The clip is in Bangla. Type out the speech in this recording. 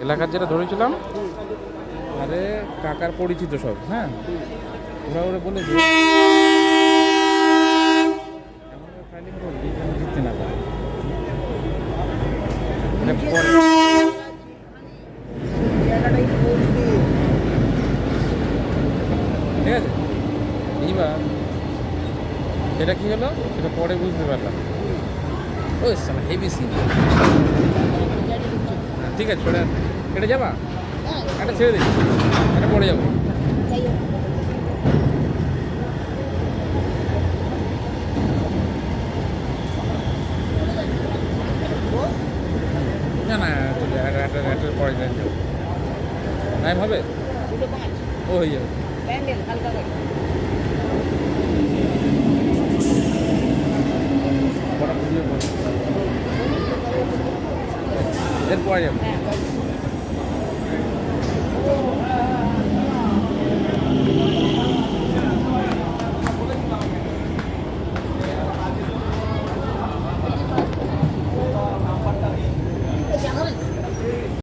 এলাকার যেটা ধরেছিলাম, আরে কাকার পরিচিত সব, হ্যাঁ, ওরা ওরা বলেছে এমনভাবে ফাইলিং করবি যেন জিততে না পারে। মানে পরে ঠিক আছে, এইবার এটা কি হলো সেটা পরে বুঝতে পারলাম। ওই সালা হেভি সিন। ঠিক আছে, ছোটা কেটে যাবা, একটা ছেড়ে দিই, একটা পড়ে যাবো। না না, একটা পরে যাবো, টাইম হবে, ও হয়ে যাবে। এরপরে যাবো।